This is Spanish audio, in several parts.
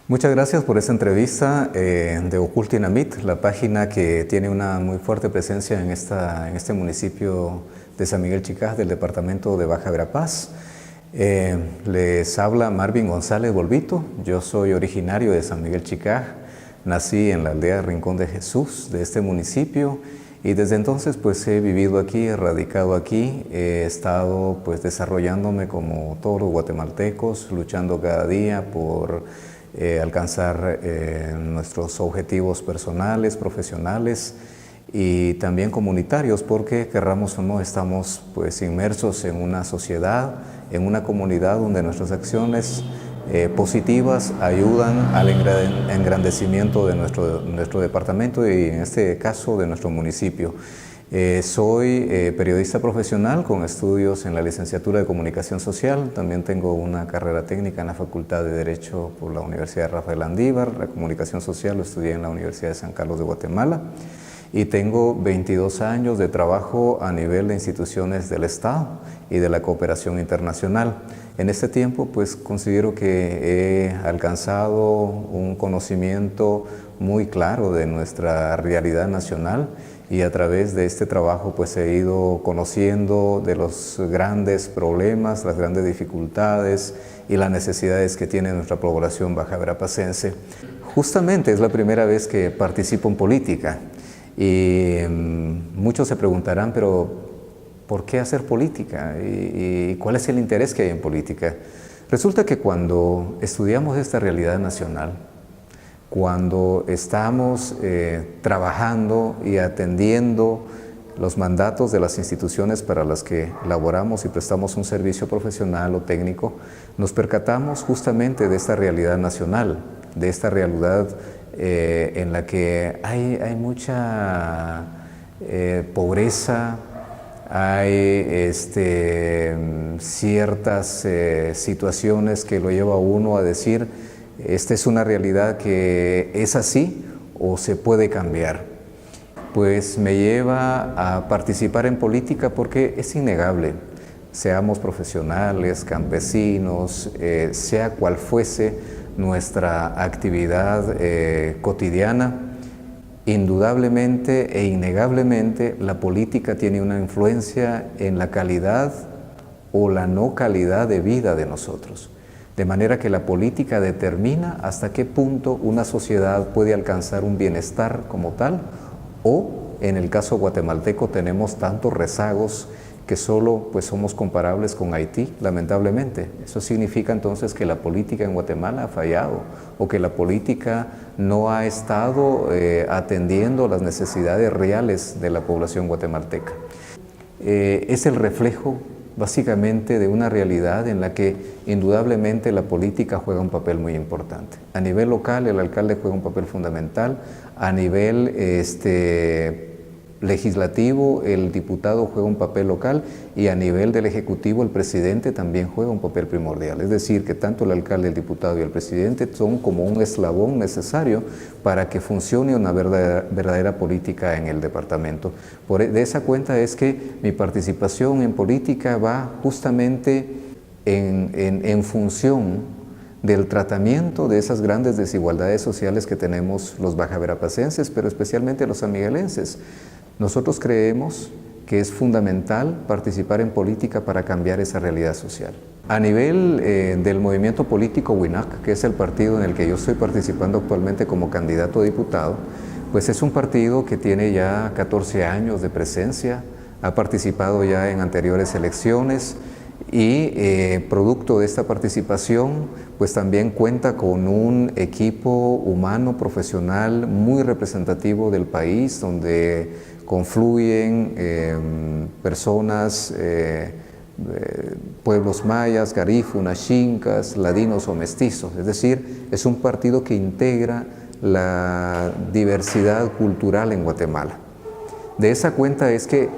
Muchas gracias por esta entrevista de Ocultinamit, la página que tiene una muy fuerte presencia en este municipio de San Miguel Chicaj del departamento de Baja Verapaz. Les habla Marvin González Bolvito. Yo soy originario de San Miguel Chicaj, nací en la aldea Rincón de Jesús de este municipio y desde entonces pues he vivido aquí, he radicado aquí, he estado pues desarrollándome como todos los guatemaltecos, luchando cada día por alcanzar nuestros objetivos personales, profesionales y también comunitarios, porque querramos o no estamos pues inmersos en una sociedad, en una comunidad donde nuestras acciones positivas ayudan al engrandecimiento de nuestro departamento y en este caso de nuestro municipio. Soy periodista profesional con estudios en la licenciatura de Comunicación Social. También tengo una carrera técnica en la Facultad de Derecho por la Universidad Rafael Andívar. La Comunicación Social lo estudié en la Universidad de San Carlos de Guatemala. Y tengo 22 años de trabajo a nivel de instituciones del Estado y de la cooperación internacional. En este tiempo, pues considero que he alcanzado un conocimiento muy claro de nuestra realidad nacional y a través de este trabajo pues he ido conociendo de los grandes problemas, las grandes dificultades y las necesidades que tiene nuestra población bajaverapacense. Justamente es la primera vez que participo en política y muchos se preguntarán, pero ¿por qué hacer política? ¿Y cuál es el interés que hay en política? Resulta que cuando estudiamos esta realidad nacional, cuando estamos trabajando y atendiendo los mandatos de las instituciones para las que laboramos y prestamos un servicio profesional o técnico, nos percatamos justamente de esta realidad nacional, de esta realidad en la que hay mucha pobreza, hay ciertas situaciones que lo lleva a uno a decir: esta es una realidad que es así o se puede cambiar. Pues me lleva a participar en política porque es innegable, seamos profesionales, campesinos, sea cual fuese nuestra actividad cotidiana, indudablemente e innegablemente la política tiene una influencia en la calidad o la no calidad de vida de nosotros. De manera que la política determina hasta qué punto una sociedad puede alcanzar un bienestar como tal, o en el caso guatemalteco tenemos tantos rezagos que solo pues somos comparables con Haití, lamentablemente. Eso significa entonces que la política en Guatemala ha fallado o que la política no ha estado atendiendo las necesidades reales de la población guatemalteca. Es el reflejo básicamente de una realidad en la que indudablemente la política juega un papel muy importante. A nivel local el alcalde juega un papel fundamental, a nivel legislativo el diputado juega un papel local y a nivel del ejecutivo el presidente también juega un papel primordial. Es decir, que tanto el alcalde, el diputado y el presidente son como un eslabón necesario para que funcione una verdadera política en el departamento. De esa cuenta es que mi participación en política va justamente en función del tratamiento de esas grandes desigualdades sociales que tenemos los bajaverapacenses, pero especialmente los sanmiguelenses. Nosotros creemos que es fundamental participar en política para cambiar esa realidad social. A nivel del movimiento político WINAC, que es el partido en el que yo estoy participando actualmente como candidato a diputado, pues es un partido que tiene ya 14 años de presencia, ha participado ya en anteriores elecciones y producto de esta participación pues también cuenta con un equipo humano profesional muy representativo del país, donde confluyen personas, pueblos mayas, garífunas, xincas, ladinos o mestizos. Es decir, es un partido que integra la diversidad cultural en Guatemala. De esa cuenta es que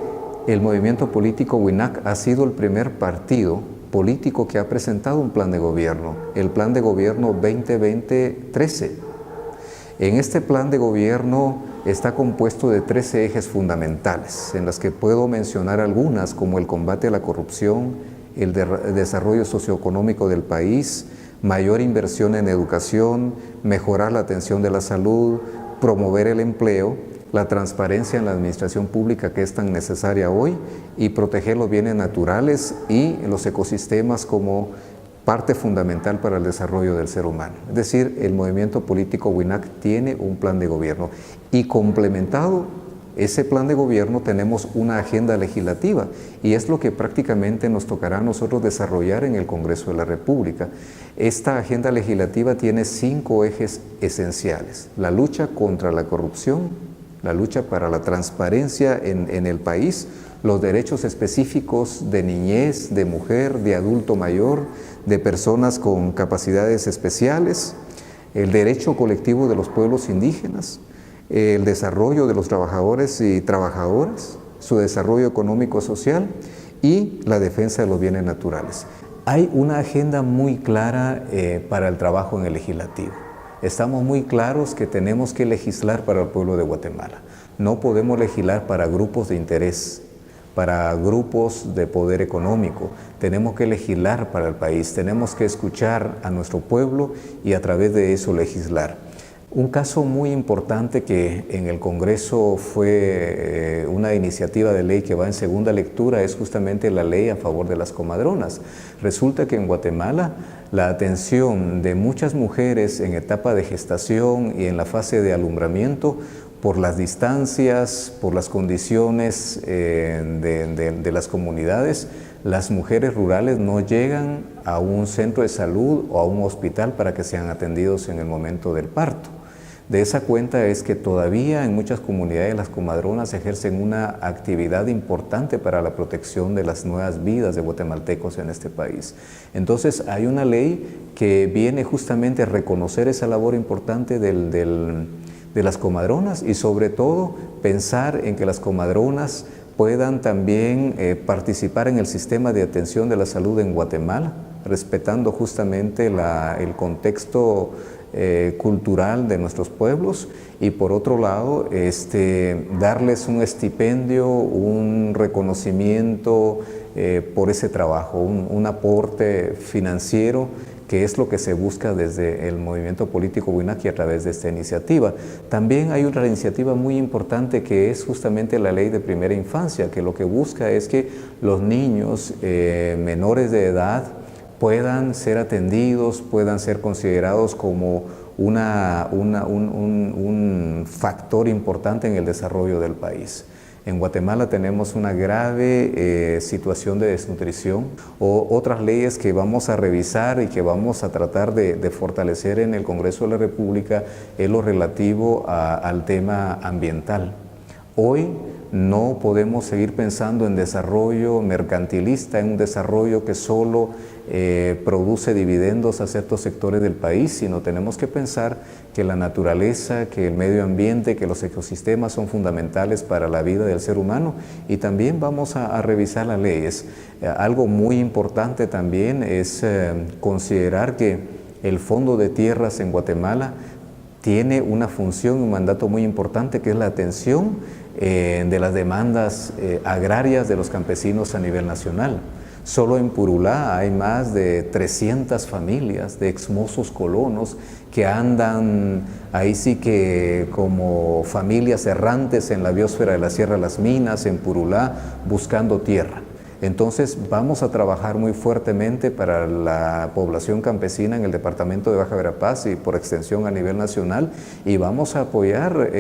el movimiento político WINAC ha sido el primer partido político que ha presentado un plan de gobierno, el Plan de Gobierno 2020-13. En este plan de gobierno está compuesto de 13 ejes fundamentales, en los que puedo mencionar algunas, como el combate a la corrupción, el desarrollo socioeconómico del país, mayor inversión en educación, mejorar la atención de la salud, promover el empleo, la transparencia en la administración pública que es tan necesaria hoy y proteger los bienes naturales y los ecosistemas como parte fundamental para el desarrollo del ser humano. Es decir, el movimiento político WINAC tiene un plan de gobierno y complementado ese plan de gobierno tenemos una agenda legislativa y es lo que prácticamente nos tocará a nosotros desarrollar en el Congreso de la República. Esta agenda legislativa tiene 5 ejes esenciales: la lucha contra la corrupción, la lucha para la transparencia en el país, los derechos específicos de niñez, de mujer, de adulto mayor, de personas con capacidades especiales, el derecho colectivo de los pueblos indígenas, el desarrollo de los trabajadores y trabajadoras, su desarrollo económico-social y la defensa de los bienes naturales. Hay una agenda muy clara para el trabajo en el legislativo. Estamos muy claros que tenemos que legislar para el pueblo de Guatemala. No podemos legislar para grupos de interés, para grupos de poder económico. Tenemos que legislar para el país, tenemos que escuchar a nuestro pueblo y a través de eso legislar. Un caso muy importante que en el Congreso fue una iniciativa de ley que va en segunda lectura es justamente la ley a favor de las comadronas. Resulta que en Guatemala la atención de muchas mujeres en etapa de gestación y en la fase de alumbramiento, por las distancias, por las condiciones de las comunidades, las mujeres rurales no llegan a un centro de salud o a un hospital para que sean atendidos en el momento del parto. De esa cuenta es que todavía en muchas comunidades las comadronas ejercen una actividad importante para la protección de las nuevas vidas de guatemaltecos en este país. Entonces hay una ley que viene justamente a reconocer esa labor importante de las comadronas y sobre todo pensar en que las comadronas puedan también participar en el sistema de atención de la salud en Guatemala, respetando justamente el contexto cultural de nuestros pueblos y por otro lado darles un estipendio, un reconocimiento por ese trabajo, un aporte financiero, que es lo que se busca desde el movimiento político WINAC a través de esta iniciativa. También hay otra iniciativa muy importante que es justamente la ley de primera infancia, que lo que busca es que los niños menores de edad puedan ser atendidos, puedan ser considerados como un factor importante en el desarrollo del país. En Guatemala tenemos una grave situación de desnutrición o otras leyes que vamos a revisar y que vamos a tratar de fortalecer en el Congreso de la República es lo relativo al tema ambiental. Hoy no podemos seguir pensando en desarrollo mercantilista, en un desarrollo que solo produce dividendos a ciertos sectores del país, sino tenemos que pensar que la naturaleza, que el medio ambiente, que los ecosistemas son fundamentales para la vida del ser humano y también vamos a revisar las leyes. Algo muy importante también es considerar que el Fondo de Tierras en Guatemala tiene una función, un mandato muy importante que es la atención de las demandas agrarias de los campesinos a nivel nacional. Solo en Purulá hay más de 300 familias de exmozos colonos que andan ahí sí que como familias errantes en la biosfera de la Sierra de las Minas, en Purulá, buscando tierra. Entonces vamos a trabajar muy fuertemente para la población campesina en el departamento de Baja Verapaz y por extensión a nivel nacional y vamos a apoyar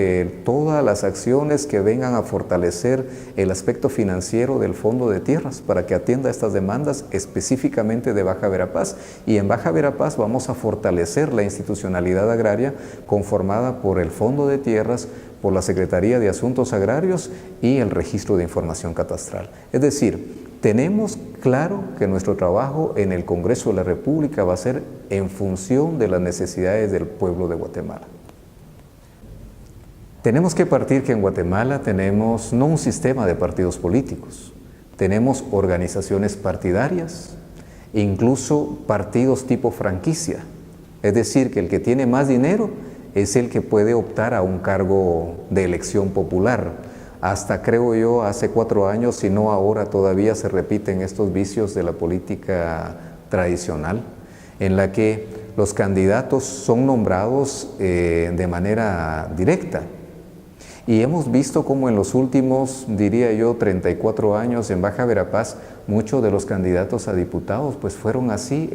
todas las acciones que vengan a fortalecer el aspecto financiero del Fondo de Tierras para que atienda estas demandas específicamente de Baja Verapaz y en Baja Verapaz vamos a fortalecer la institucionalidad agraria conformada por el Fondo de Tierras, por la Secretaría de Asuntos Agrarios y el Registro de Información Catastral. Es decir, tenemos claro que nuestro trabajo en el Congreso de la República va a ser en función de las necesidades del pueblo de Guatemala. Tenemos que partir que en Guatemala tenemos no un sistema de partidos políticos, tenemos organizaciones partidarias, incluso partidos tipo franquicia. Es decir, que el que tiene más dinero es el que puede optar a un cargo de elección popular. Hasta creo yo hace 4 años, si no ahora todavía se repiten estos vicios de la política tradicional. en la que los candidatos son nombrados de manera directa. Y hemos visto cómo en los últimos, diría yo, 34 años en Baja Verapaz, muchos de los candidatos a diputados pues fueron así,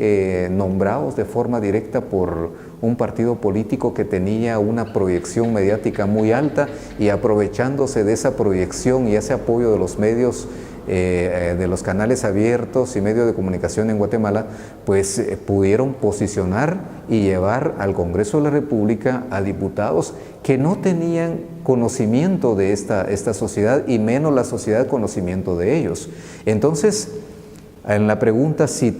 nombrados de forma directa por un partido político que tenía una proyección mediática muy alta, y aprovechándose de esa proyección y ese apoyo de los medios, de los canales abiertos y medios de comunicación en Guatemala, pues pudieron posicionar y llevar al Congreso de la República a diputados que no tenían conocimiento de esta sociedad, y menos la sociedad conocimiento de ellos. Entonces, en la pregunta si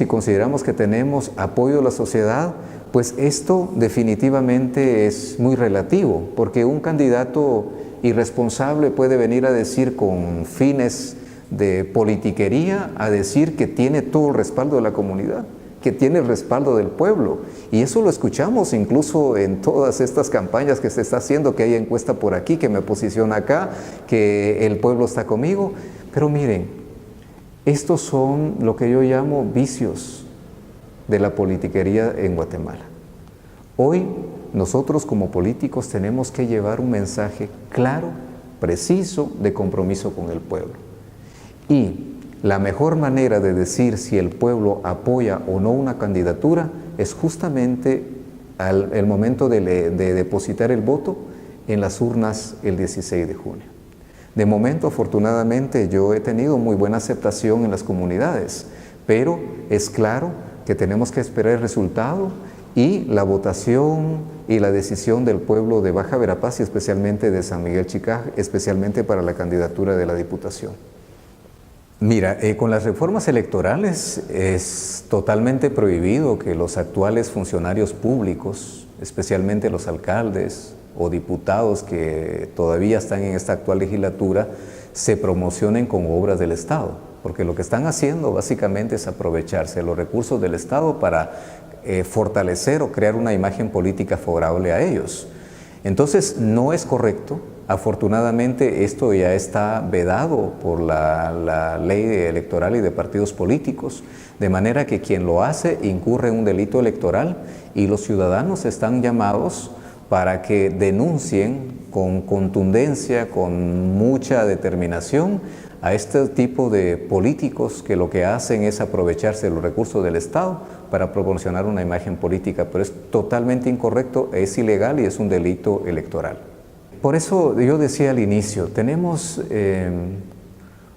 consideramos que tenemos apoyo de la sociedad, pues esto definitivamente es muy relativo, porque un candidato irresponsable puede venir a decir con fines de politiquería, a decir que tiene todo el respaldo de la comunidad, que tiene el respaldo del pueblo, y eso lo escuchamos incluso en todas estas campañas que se está haciendo, que hay encuesta por aquí, que me posiciona acá, que el pueblo está conmigo. Pero miren, estos son lo que yo llamo vicios de la politiquería en Guatemala. Hoy nosotros como políticos tenemos que llevar un mensaje claro, preciso, de compromiso con el pueblo. Y la mejor manera de decir si el pueblo apoya o no una candidatura es justamente el momento de depositar el voto en las urnas el 16 de junio. De momento, afortunadamente, yo he tenido muy buena aceptación en las comunidades, pero es claro que tenemos que esperar el resultado y la votación y la decisión del pueblo de Baja Verapaz y especialmente de San Miguel Chicaj, especialmente para la candidatura de la Diputación. Mira, con las reformas electorales es totalmente prohibido que los actuales funcionarios públicos, especialmente los alcaldes o diputados que todavía están en esta actual legislatura, se promocionen con obras del Estado, porque lo que están haciendo básicamente es aprovecharse de los recursos del Estado para fortalecer o crear una imagen política favorable a ellos. Entonces, no es correcto. Afortunadamente, esto ya está vedado por la ley electoral y de partidos políticos, de manera que quien lo hace incurre en un delito electoral, y los ciudadanos están llamados para que denuncien con contundencia, con mucha determinación, a este tipo de políticos que lo que hacen es aprovecharse de los recursos del Estado para proporcionar una imagen política, pero es totalmente incorrecto, es ilegal y es un delito electoral. Por eso yo decía al inicio, tenemos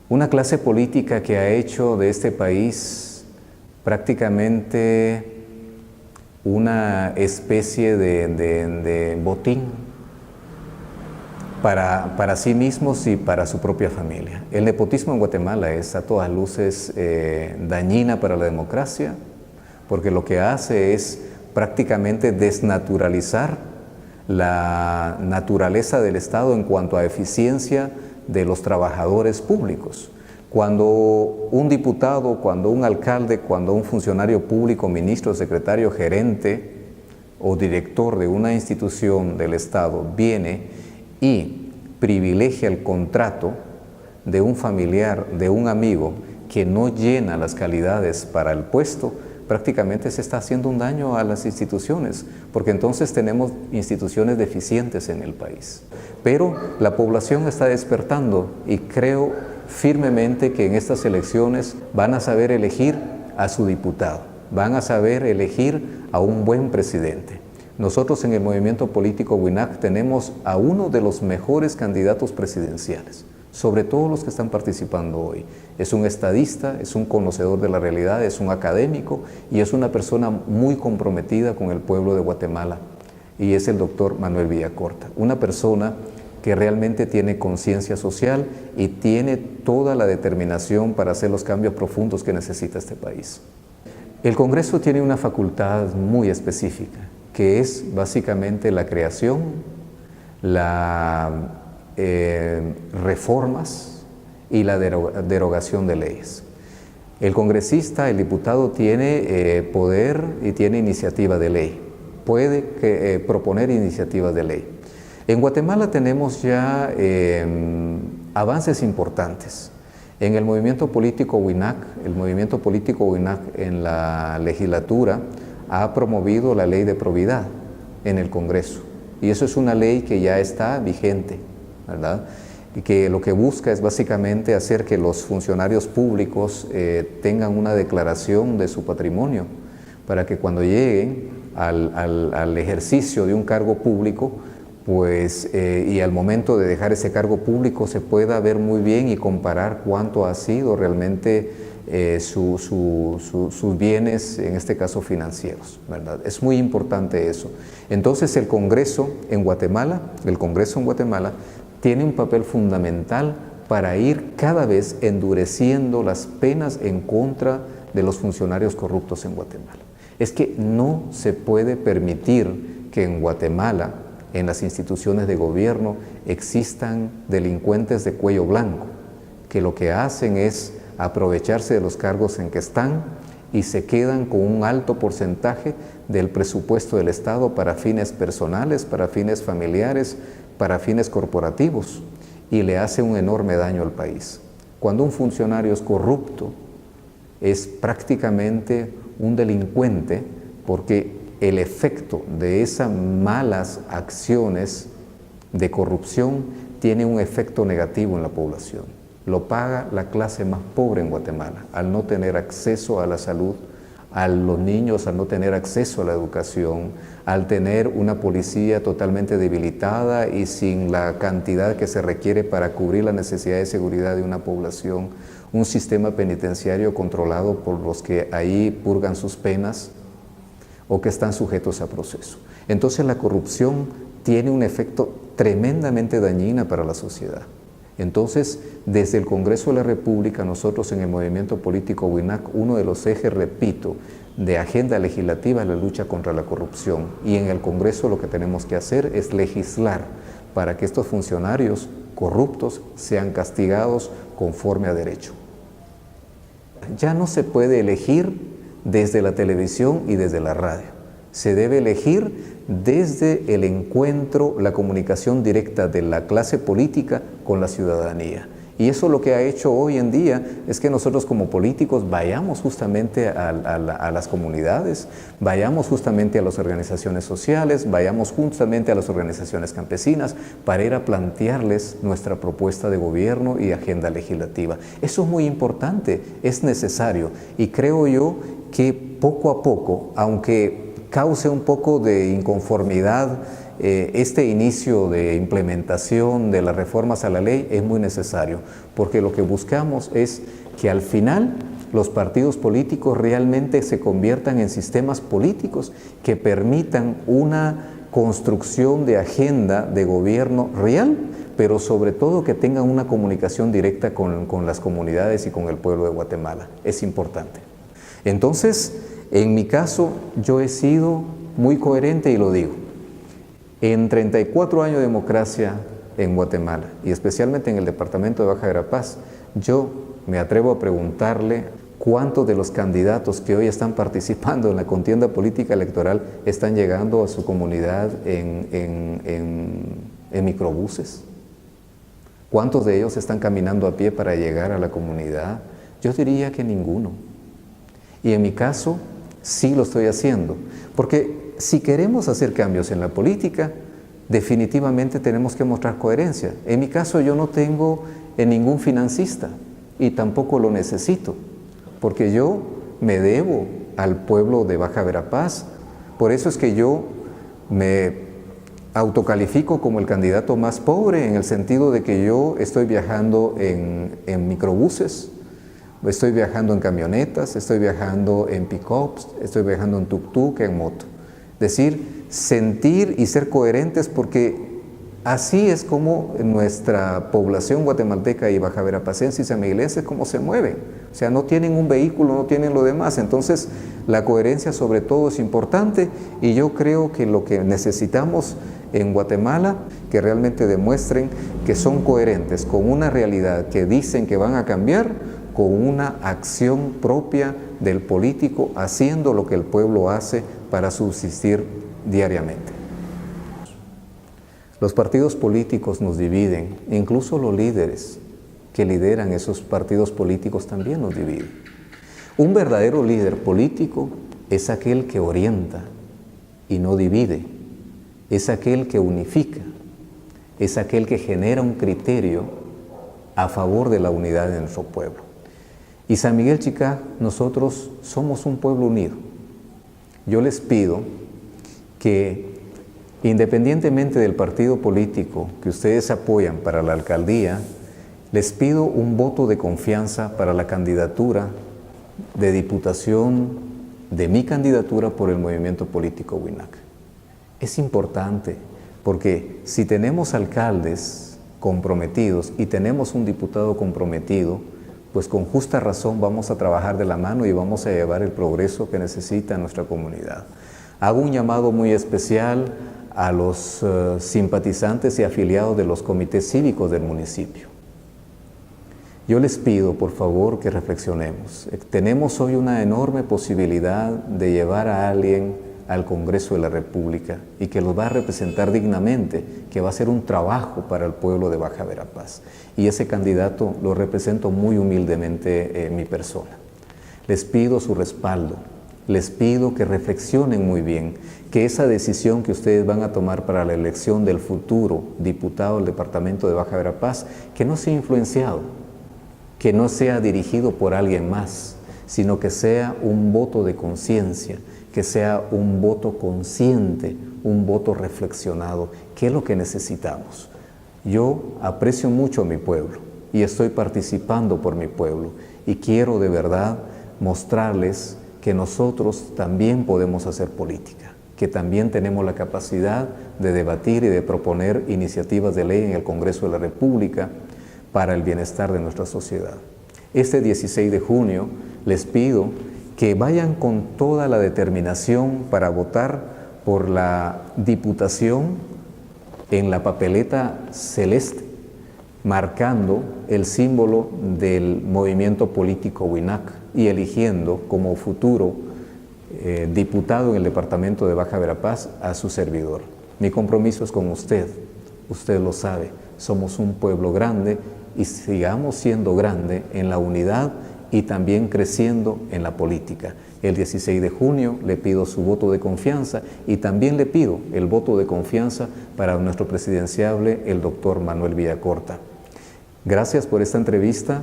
una clase política que ha hecho de este país prácticamente una especie de botín para sí mismos y para su propia familia. El nepotismo en Guatemala es a todas luces dañina para la democracia, porque lo que hace es prácticamente desnaturalizar la naturaleza del Estado en cuanto a eficiencia de los trabajadores públicos. Cuando un diputado, cuando un alcalde, cuando un funcionario público, ministro, secretario, gerente o director de una institución del Estado viene y privilegia el contrato de un familiar, de un amigo que no llena las calidades para el puesto, prácticamente se está haciendo un daño a las instituciones, porque entonces tenemos instituciones deficientes en el país. Pero la población está despertando y creo firmemente que en estas elecciones van a saber elegir a su diputado, van a saber elegir a un buen presidente. Nosotros en el movimiento político WINAC tenemos a uno de los mejores candidatos presidenciales, sobre todo los que están participando hoy. Es un estadista, es un conocedor de la realidad, es un académico y es una persona muy comprometida con el pueblo de Guatemala, y es el doctor Manuel Villacorta, una persona que realmente tiene conciencia social y tiene toda la determinación para hacer los cambios profundos que necesita este país. El Congreso tiene una facultad muy específica, que es básicamente la creación, las reformas y la derogación de leyes. El congresista, el diputado, tiene poder y tiene iniciativa de ley, puede proponer iniciativas de ley. En Guatemala tenemos ya avances importantes. En el movimiento político WINAC, en la legislatura ha promovido la ley de probidad en el Congreso. Y eso es una ley que ya está vigente, ¿verdad? Y que lo que busca es básicamente hacer que los funcionarios públicos tengan una declaración de su patrimonio, para que cuando lleguen al ejercicio de un cargo público, pues, y al momento de dejar ese cargo público se pueda ver muy bien y comparar cuánto ha sido realmente sus bienes, en este caso financieros, ¿verdad? Es muy importante eso. Entonces el Congreso en Guatemala tiene un papel fundamental para ir cada vez endureciendo las penas en contra de los funcionarios corruptos en Guatemala. Es que no se puede permitir que en Guatemala, en las instituciones de gobierno, existan delincuentes de cuello blanco, que lo que hacen es aprovecharse de los cargos en que están y se quedan con un alto porcentaje del presupuesto del Estado para fines personales, para fines familiares, para fines corporativos, y le hace un enorme daño al país. Cuando un funcionario es corrupto, es prácticamente un delincuente, porque el efecto de esas malas acciones de corrupción tiene un efecto negativo en la población. Lo paga la clase más pobre en Guatemala, al no tener acceso a la salud, a los niños al no tener acceso a la educación, al tener una policía totalmente debilitada y sin la cantidad que se requiere para cubrir la necesidad de seguridad de una población, un sistema penitenciario controlado por los que ahí purgan sus penas o que están sujetos a proceso. Entonces la corrupción tiene un efecto tremendamente dañino para la sociedad. Entonces, desde el Congreso de la República, nosotros en el movimiento político WINAC, uno de los ejes, repito, de agenda legislativa es la lucha contra la corrupción. Y en el Congreso lo que tenemos que hacer es legislar para que estos funcionarios corruptos sean castigados conforme a derecho. Ya no se puede elegir desde la televisión y desde la radio. Se debe elegir desde el encuentro, la comunicación directa de la clase política con la ciudadanía. Y eso lo que ha hecho hoy en día es que nosotros como políticos vayamos justamente a las comunidades, vayamos justamente a las organizaciones sociales, vayamos justamente a las organizaciones campesinas para ir a plantearles nuestra propuesta de gobierno y agenda legislativa. Eso es muy importante, es necesario, y creo yo que poco a poco, aunque cause un poco de inconformidad este inicio de implementación de las reformas a la ley, es muy necesario, porque lo que buscamos es que al final los partidos políticos realmente se conviertan en sistemas políticos que permitan una construcción de agenda de gobierno real, pero sobre todo que tengan una comunicación directa con las comunidades y con el pueblo de Guatemala. Es importante. Entonces, en mi caso, yo he sido muy coherente y lo digo. En 34 años de democracia en Guatemala y especialmente en el departamento de Baja Verapaz, yo me atrevo a preguntarle cuántos de los candidatos que hoy están participando en la contienda política electoral están llegando a su comunidad en microbuses. ¿Cuántos de ellos están caminando a pie para llegar a la comunidad? Yo diría que ninguno. Y en mi caso, sí lo estoy haciendo, porque si queremos hacer cambios en la política, definitivamente tenemos que mostrar coherencia. En mi caso, yo no tengo ningún financista y tampoco lo necesito, porque yo me debo al pueblo de Baja Verapaz. Por eso es que yo me autocalifico como el candidato más pobre, en el sentido de que yo estoy viajando en microbuses, estoy viajando en camionetas, estoy viajando en pick-ups, estoy viajando en tuk-tuk, en moto. Es decir, sentir y ser coherentes, porque así es como nuestra población guatemalteca y bajaverapacense y sanmiguelense como se mueven. O sea, no tienen un vehículo, no tienen lo demás. Entonces, la coherencia sobre todo es importante, y yo creo que lo que necesitamos en Guatemala, que realmente demuestren que son coherentes con una realidad que dicen que van a cambiar, con una acción propia del político, haciendo lo que el pueblo hace para subsistir diariamente. Los partidos políticos nos dividen, incluso los líderes. que lideran esos partidos políticos también nos divide. Un verdadero líder político es aquel que orienta y no divide, es aquel que unifica, es aquel que genera un criterio a favor de la unidad de nuestro pueblo. Y San Miguel Chicá, nosotros somos un pueblo unido. Yo les pido que, independientemente del partido político que ustedes apoyan para la alcaldía, les pido un voto de confianza para la candidatura de diputación de mi candidatura por el movimiento político WINAC. Es importante porque si tenemos alcaldes comprometidos y tenemos un diputado comprometido, pues con justa razón vamos a trabajar de la mano y vamos a llevar el progreso que necesita nuestra comunidad. Hago un llamado muy especial a los simpatizantes y afiliados de los comités cívicos del municipio. Yo les pido, por favor, que reflexionemos. Tenemos hoy una enorme posibilidad de llevar a alguien al Congreso de la República y que los va a representar dignamente, que va a hacer un trabajo para el pueblo de Baja Verapaz. Y ese candidato lo represento muy humildemente mi persona. Les pido su respaldo, les pido que reflexionen muy bien, que esa decisión que ustedes van a tomar para la elección del futuro diputado del departamento de Baja Verapaz, que no sea influenciado, que no sea dirigido por alguien más, sino que sea un voto de conciencia, que sea un voto consciente, un voto reflexionado, que es lo que necesitamos. Yo aprecio mucho a mi pueblo y estoy participando por mi pueblo y quiero de verdad mostrarles que nosotros también podemos hacer política, que también tenemos la capacidad de debatir y de proponer iniciativas de ley en el Congreso de la República para el bienestar de nuestra sociedad. Este 16 de junio les pido que vayan con toda la determinación para votar por la diputación en la papeleta celeste, marcando el símbolo del movimiento político WINAC y eligiendo como futuro diputado en el departamento de Baja Verapaz a su servidor. Mi compromiso es con usted lo sabe, somos un pueblo grande y sigamos siendo grande en la unidad y también creciendo en la política. El 16 de junio le pido su voto de confianza y también le pido el voto de confianza para nuestro presidenciable, el doctor Manuel Villacorta. Gracias por esta entrevista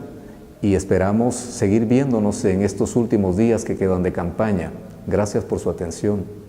y esperamos seguir viéndonos en estos últimos días que quedan de campaña. Gracias por su atención.